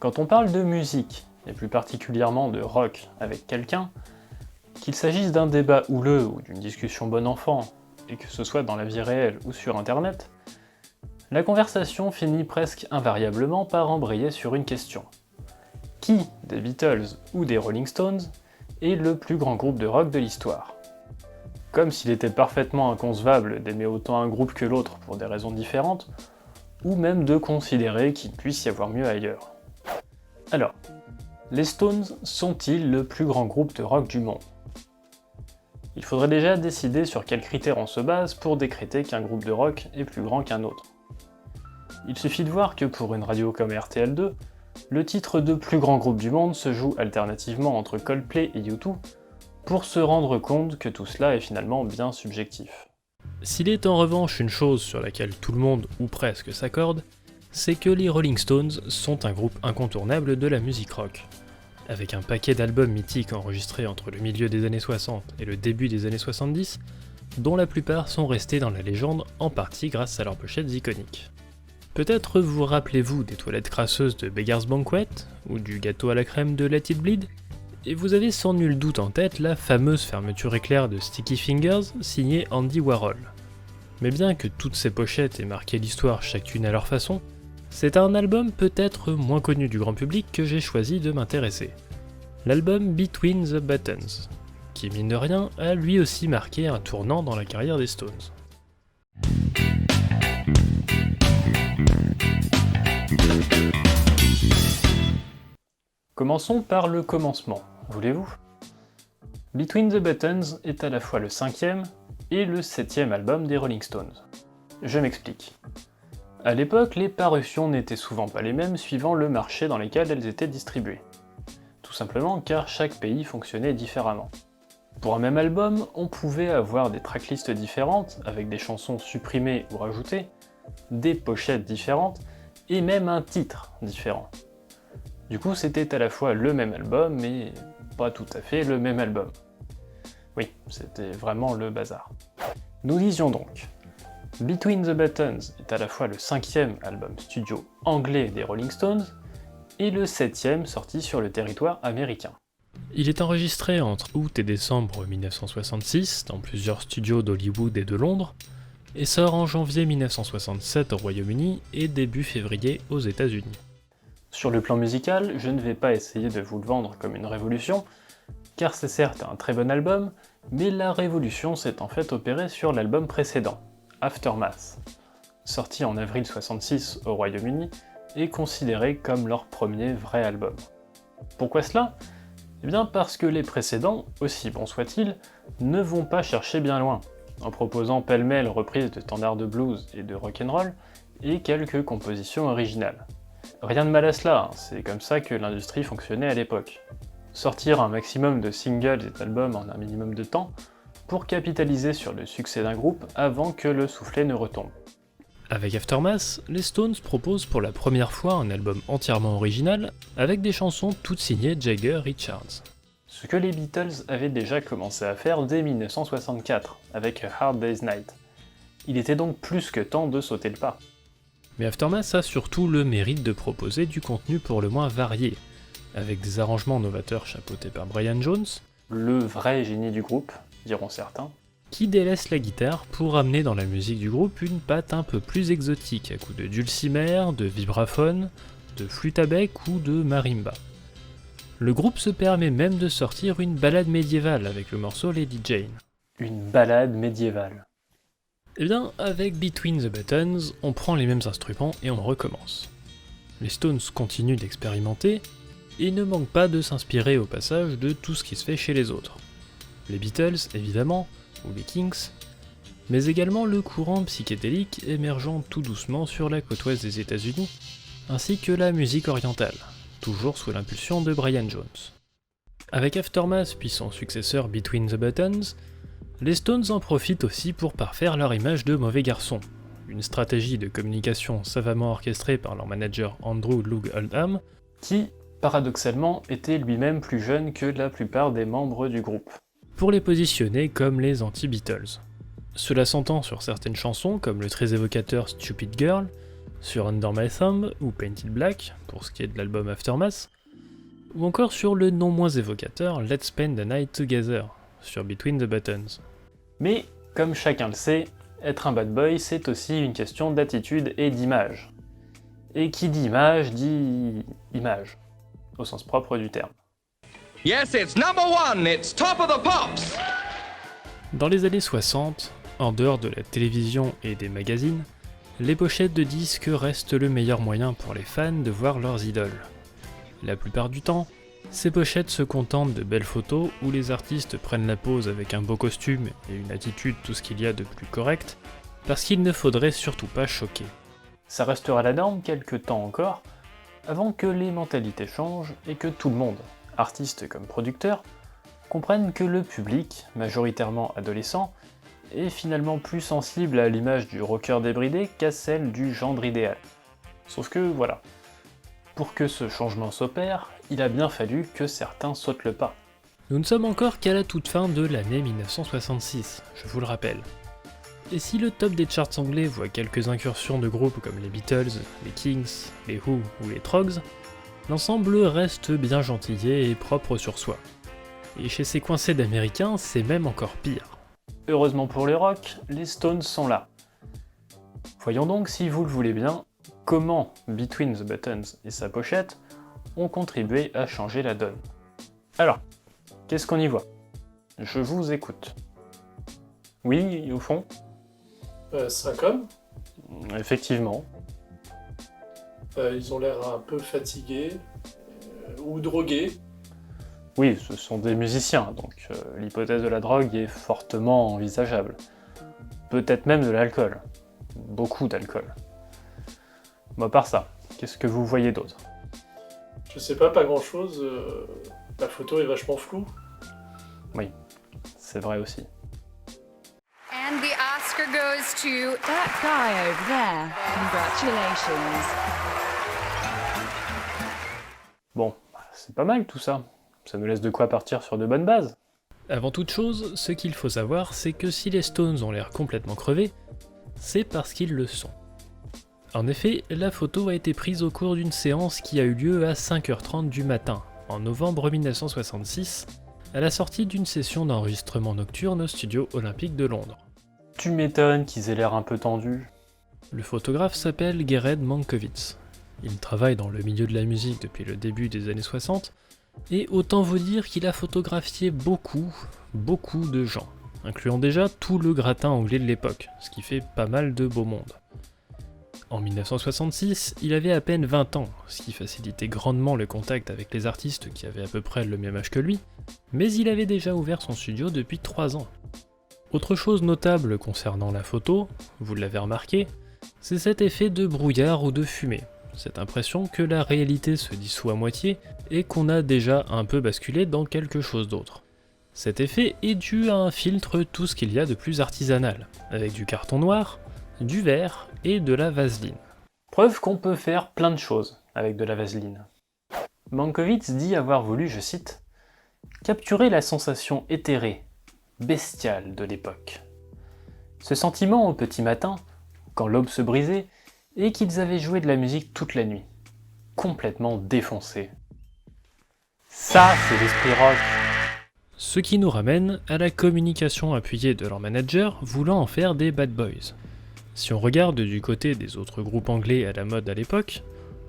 Quand on parle de musique, et plus particulièrement de rock avec quelqu'un, qu'il s'agisse d'un débat houleux ou d'une discussion bon enfant, et que ce soit dans la vie réelle ou sur internet, la conversation finit presque invariablement par embrayer sur une question. Qui, des Beatles ou des Rolling Stones, est le plus grand groupe de rock de l'histoire? Comme s'il était parfaitement inconcevable d'aimer autant un groupe que l'autre pour des raisons différentes, ou même de considérer qu'il puisse y avoir mieux ailleurs. Alors, les Stones sont-ils le plus grand groupe de rock du monde? Il faudrait déjà décider sur quels critères on se base pour décréter qu'un groupe de rock est plus grand qu'un autre. Il suffit de voir que pour une radio comme RTL2, le titre de plus grand groupe du monde se joue alternativement entre Coldplay et U2, pour se rendre compte que tout cela est finalement bien subjectif. S'il est en revanche une chose sur laquelle tout le monde, ou presque, s'accorde, c'est que les Rolling Stones sont un groupe incontournable de la musique rock. Avec un paquet d'albums mythiques enregistrés entre le milieu des années 60 et le début des années 70, dont la plupart sont restés dans la légende en partie grâce à leurs pochettes iconiques. Peut-être vous rappelez-vous des toilettes crasseuses de Beggar's Banquet, ou du gâteau à la crème de Let It Bleed, et vous avez sans nul doute en tête la fameuse fermeture éclair de Sticky Fingers signée Andy Warhol. Mais bien que toutes ces pochettes aient marqué l'histoire chacune à leur façon, c'est à un album peut-être moins connu du grand public que j'ai choisi de m'intéresser. L'album Between the Buttons, qui mine de rien a lui aussi marqué un tournant dans la carrière des Stones. Commençons par le commencement, voulez-vous? Between the Buttons est à la fois le 5e et le 7e album des Rolling Stones. Je m'explique. À l'époque, les parutions n'étaient souvent pas les mêmes suivant le marché dans lequel elles étaient distribuées. Tout simplement car chaque pays fonctionnait différemment. Pour un même album, on pouvait avoir des tracklists différentes, avec des chansons supprimées ou rajoutées, des pochettes différentes, et même un titre différent. Du coup, c'était à la fois le même album, mais pas tout à fait le même album. Oui, c'était vraiment le bazar. Nous disions donc, Between the Buttons est à la fois le 5e album studio anglais des Rolling Stones, et le 7e sorti sur le territoire américain. Il est enregistré entre août et décembre 1966 dans plusieurs studios d'Hollywood et de Londres, et sort en janvier 1967 au Royaume-Uni et début février aux États-Unis. Sur le plan musical, je ne vais pas essayer de vous le vendre comme une révolution, car c'est certes un très bon album, mais la révolution s'est en fait opérée sur l'album précédent, Aftermath, sorti en avril 66 au Royaume-Uni et considéré comme leur premier vrai album. Pourquoi cela? Eh bien parce que les précédents, aussi bons soient-ils, ne vont pas chercher bien loin, en proposant pêle-mêle reprises de standards de blues et de rock'n'roll, et quelques compositions originales. Rien de mal à cela, c'est comme ça que l'industrie fonctionnait à l'époque. Sortir un maximum de singles et d'albums en un minimum de temps, pour capitaliser sur le succès d'un groupe avant que le soufflet ne retombe. Avec Aftermath, les Stones proposent pour la première fois un album entièrement original, avec des chansons toutes signées Jagger Richards. Ce que les Beatles avaient déjà commencé à faire dès 1964, avec A Hard Day's Night. Il était donc plus que temps de sauter le pas. Mais Aftermath a surtout le mérite de proposer du contenu pour le moins varié, avec des arrangements novateurs chapeautés par Brian Jones, Le vrai génie du groupe, diront certains, qui délaisse la guitare pour amener dans la musique du groupe une patte un peu plus exotique à coups de dulcimer, de vibraphone, de flûte à bec ou de marimba. Le groupe se permet même de sortir une ballade médiévale avec le morceau Lady Jane. Une ballade médiévale. Eh bien, avec Between the Buttons, on prend les mêmes instruments et on recommence. Les Stones continuent d'expérimenter, et ne manquent pas de s'inspirer au passage de tout ce qui se fait chez les autres. Les Beatles, évidemment, ou les Kings, mais également le courant psychédélique émergeant tout doucement sur la côte ouest des États-Unis, ainsi que la musique orientale, toujours sous l'impulsion de Brian Jones. Avec Aftermath puis son successeur Between the Buttons, les Stones en profitent aussi pour parfaire leur image de mauvais garçons, une stratégie de communication savamment orchestrée par leur manager Andrew Loog Oldham, qui, paradoxalement, était lui-même plus jeune que la plupart des membres du groupe. pour les positionner comme les anti-Beatles. Cela s'entend sur certaines chansons, comme le très évocateur Stupid Girl, sur Under My Thumb ou Painted Black, pour ce qui est de l'album Aftermath, ou encore sur le non moins évocateur Let's Spend the Night Together, sur Between the Buttons. Mais, comme chacun le sait, être un bad boy, c'est aussi une question d'attitude et d'image. Et qui dit image, au sens propre du terme. Yes, it's number one, it's top of the pops! Dans les années 60, en dehors de la télévision et des magazines, les pochettes de disques restent le meilleur moyen pour les fans de voir leurs idoles. La plupart du temps, ces pochettes se contentent de belles photos où les artistes prennent la pose avec un beau costume et une attitude tout ce qu'il y a de plus correct, parce qu'il ne faudrait surtout pas choquer. Ça restera la norme quelques temps encore, avant que les mentalités changent et que tout le monde, artistes comme producteurs, comprennent que le public, majoritairement adolescent, est finalement plus sensible à l'image du rocker débridé qu'à celle du gendre idéal. Sauf que voilà, pour que ce changement s'opère, il a bien fallu que certains sautent le pas. Nous ne sommes encore qu'à la toute fin de l'année 1966, je vous le rappelle. Et si le top des charts anglais voit quelques incursions de groupes comme les Beatles, les Kings, les Who ou les Troggs, l'ensemble reste bien gentillé et propre sur soi. Et chez ces coincés d'américains, c'est même encore pire. Heureusement pour les rock, les Stones sont là. Voyons donc, si vous le voulez bien, comment Between the Buttons et sa pochette ont contribué à changer la donne. Alors, qu'est-ce qu'on y voit? Je vous écoute. Oui, au fond? 5 hommes. Effectivement. Ils ont l'air un peu fatigués ou drogués. Oui, ce sont des musiciens, donc l'hypothèse de la drogue est fortement envisageable. Peut-être même de l'alcool. Beaucoup d'alcool. Bon, à part ça, qu'est-ce que vous voyez d'autre? Je sais pas grand-chose. La photo est vachement floue. Oui, c'est vrai aussi. And the Oscar goes to that guy over there. Congratulations. Bon, c'est pas mal tout ça. Ça nous laisse de quoi partir sur de bonnes bases. Avant toute chose, ce qu'il faut savoir, c'est que si les Stones ont l'air complètement crevés, c'est parce qu'ils le sont. En effet, la photo a été prise au cours d'une séance qui a eu lieu à 5h30 du matin, en novembre 1966, à la sortie d'une session d'enregistrement nocturne au studio olympique de Londres. Tu m'étonnes qu'ils aient l'air un peu tendus. Le photographe s'appelle Gered Mankowitz. Il travaille dans le milieu de la musique depuis le début des années 60, et autant vous dire qu'il a photographié beaucoup de gens, incluant déjà tout le gratin anglais de l'époque, ce qui fait pas mal de beau monde. En 1966, il avait à peine 20 ans, ce qui facilitait grandement le contact avec les artistes qui avaient à peu près le même âge que lui, mais il avait déjà ouvert son studio depuis 3 ans. Autre chose notable concernant la photo, vous l'avez remarqué, c'est cet effet de brouillard ou de fumée, cette impression que la réalité se dissout à moitié et qu'on a déjà un peu basculé dans quelque chose d'autre. Cet effet est dû à un filtre tout ce qu'il y a de plus artisanal, avec du carton noir, du verre et de la vaseline. Preuve qu'on peut faire plein de choses avec de la vaseline. Mankowitz dit avoir voulu, je cite, « capturer la sensation éthérée, bestiale de l'époque. Ce sentiment au petit matin, quand l'aube se brisait, et qu'ils avaient joué de la musique toute la nuit, complètement défoncés. Ça, c'est l'esprit rock. » Ce qui nous ramène à la communication appuyée de leur manager voulant en faire des bad boys. Si on regarde du côté des autres groupes anglais à la mode à l'époque,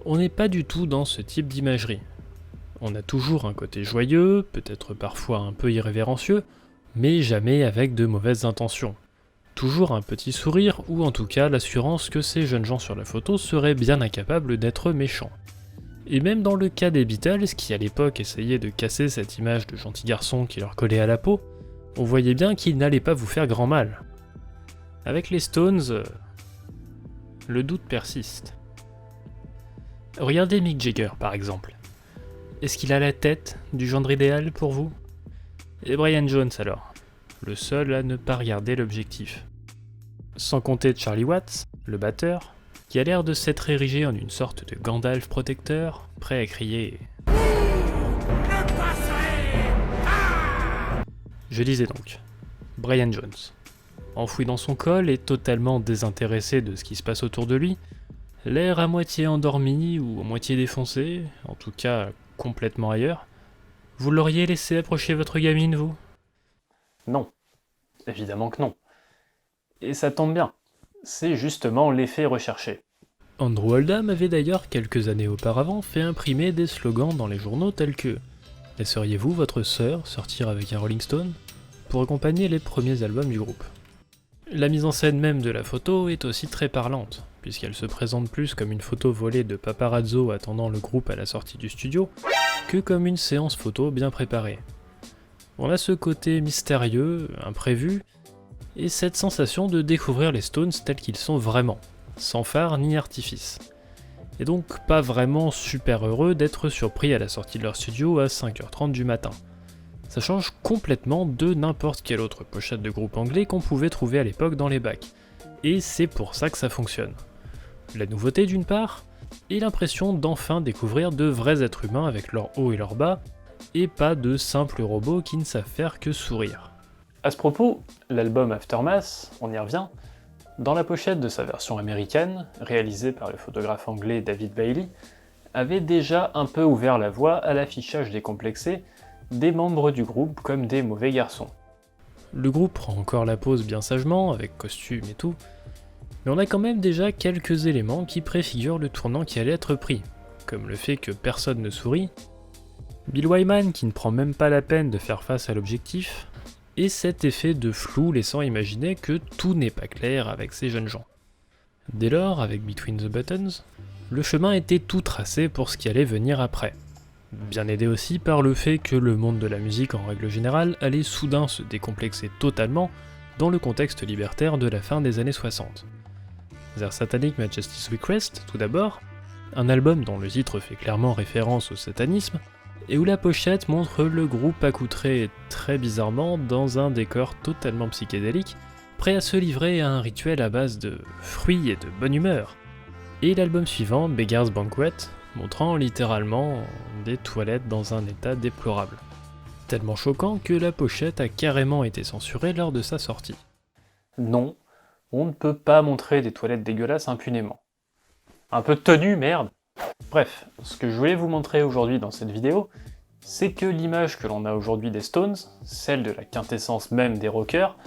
on n'est pas du tout dans ce type d'imagerie. On a toujours un côté joyeux, peut-être parfois un peu irrévérencieux, mais jamais avec de mauvaises intentions. Toujours un petit sourire, ou en tout cas l'assurance que ces jeunes gens sur la photo seraient bien incapables d'être méchants. Et même dans le cas des Beatles, qui à l'époque essayaient de casser cette image de gentil garçon qui leur collait à la peau, on voyait bien qu'ils n'allaient pas vous faire grand mal. Avec les Stones, le doute persiste. Regardez Mick Jagger par exemple. Est-ce qu'il a la tête du gendre idéal pour vous? Et Brian Jones alors, le seul à ne pas regarder l'objectif. Sans compter Charlie Watts, le batteur, qui a l'air de s'être érigé en une sorte de Gandalf protecteur, prêt à crier « Je disais donc, Brian Jones, enfoui dans son col et totalement désintéressé de ce qui se passe autour de lui, l'air à moitié endormi ou à moitié défoncé, en tout cas complètement ailleurs, vous l'auriez laissé approcher votre gamine, vous ? Non. Évidemment que non. Et ça tombe bien. C'est justement l'effet recherché. Andrew Oldham avait d'ailleurs quelques années auparavant fait imprimer des slogans dans les journaux tels que « Laisseriez-vous votre sœur sortir avec un Rolling Stone ?» pour accompagner les premiers albums du groupe. La mise en scène même de la photo est aussi très parlante, puisqu'elle se présente plus comme une photo volée de paparazzo attendant le groupe à la sortie du studio, que comme une séance photo bien préparée. On a ce côté mystérieux, imprévu, et cette sensation de découvrir les Stones tels qu'ils sont vraiment, sans phare ni artifice. Et donc pas vraiment super heureux d'être surpris à la sortie de leur studio à 5h30 du matin. Ça change complètement de n'importe quelle autre pochette de groupe anglais qu'on pouvait trouver à l'époque dans les bacs. Et c'est pour ça que ça fonctionne. La nouveauté d'une part, et l'impression d'enfin découvrir de vrais êtres humains avec leurs hauts et leurs bas, et pas de simples robots qui ne savent faire que sourire. À ce propos, l'album Aftermath, on y revient, dans la pochette de sa version américaine, réalisée par le photographe anglais David Bailey, avait déjà un peu ouvert la voie à l'affichage décomplexé des membres du groupe comme des mauvais garçons. Le groupe prend encore la pose bien sagement, avec costume et tout, mais on a quand même déjà quelques éléments qui préfigurent le tournant qui allait être pris, comme le fait que personne ne sourit, Bill Wyman qui ne prend même pas la peine de faire face à l'objectif, et cet effet de flou laissant imaginer que tout n'est pas clair avec ces jeunes gens. Dès lors, avec Between the Buttons, le chemin était tout tracé pour ce qui allait venir après. Bien aidé aussi par le fait que le monde de la musique en règle générale allait soudain se décomplexer totalement dans le contexte libertaire de la fin des années 60. Their Satanic Majesty's Request, tout d'abord, un album dont le titre fait clairement référence au satanisme, et où la pochette montre le groupe accoutré très bizarrement dans un décor totalement psychédélique, prêt à se livrer à un rituel à base de fruits et de bonne humeur. Et l'album suivant, Beggar's Banquet, montrant littéralement des toilettes dans un état déplorable. Tellement choquant que la pochette a carrément été censurée lors de sa sortie. Non, on ne peut pas montrer des toilettes dégueulasses impunément. Un peu de tenue, merde. Bref, ce que je voulais vous montrer aujourd'hui dans cette vidéo, c'est que l'image que l'on a aujourd'hui des Stones, celle de la quintessence même des rockers,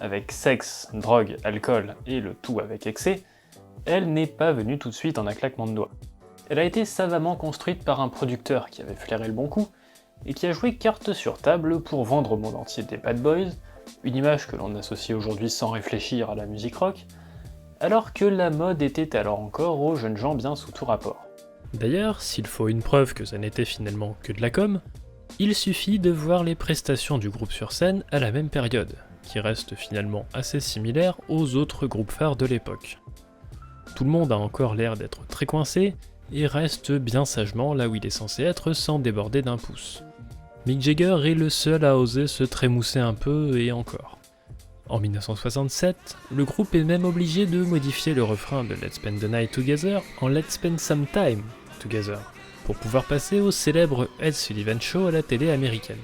avec sexe, drogue, alcool et le tout avec excès, elle n'est pas venue tout de suite en un claquement de doigts. Elle a été savamment construite par un producteur qui avait flairé le bon coup, et qui a joué carte sur table pour vendre au monde entier des bad boys, une image que l'on associe aujourd'hui sans réfléchir à la musique rock, alors que la mode était alors encore aux jeunes gens bien sous tout rapport. D'ailleurs, s'il faut une preuve que ça n'était finalement que de la com, il suffit de voir les prestations du groupe sur scène à la même période, qui restent finalement assez similaires aux autres groupes phares de l'époque. Tout le monde a encore l'air d'être très coincé, et reste bien sagement là où il est censé être sans déborder d'un pouce. Mick Jagger est le seul à oser se trémousser un peu et encore. En 1967, le groupe est même obligé de modifier le refrain de Let's Spend the Night Together en Let's Spend Some Time Together, pour pouvoir passer au célèbre Ed Sullivan Show à la télé américaine.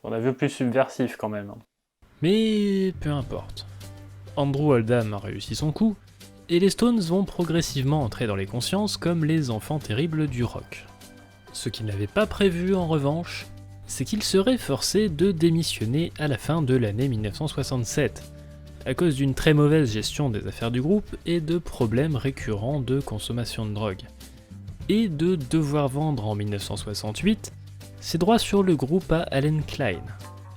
On a vu plus subversif quand même. Mais peu importe. Andrew Oldham a réussi son coup, et les Stones vont progressivement entrer dans les consciences comme les enfants terribles du rock. Ce qu'ils n'avaient pas prévu en revanche, c'est qu'ils seraient forcés de démissionner à la fin de l'année 1967, à cause d'une très mauvaise gestion des affaires du groupe et de problèmes récurrents de consommation de drogue, et de devoir vendre en 1968 ses droits sur le groupe à Allen Klein,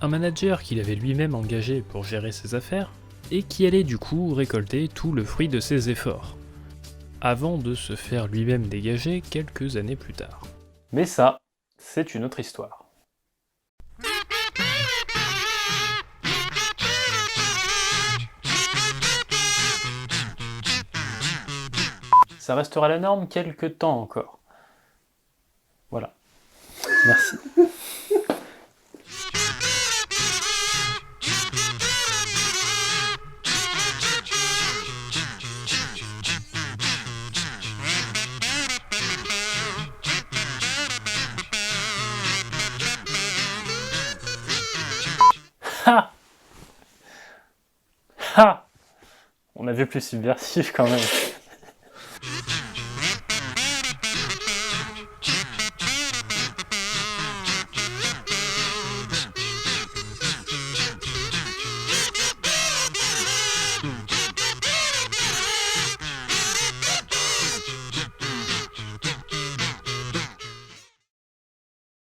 un manager qu'il avait lui-même engagé pour gérer ses affaires, et qui allait du coup récolter tout le fruit de ses efforts, avant de se faire lui-même dégager quelques années plus tard. Mais ça, c'est une autre histoire. Ça restera la norme quelques temps encore. Voilà. Merci. On avait plus subversif quand même.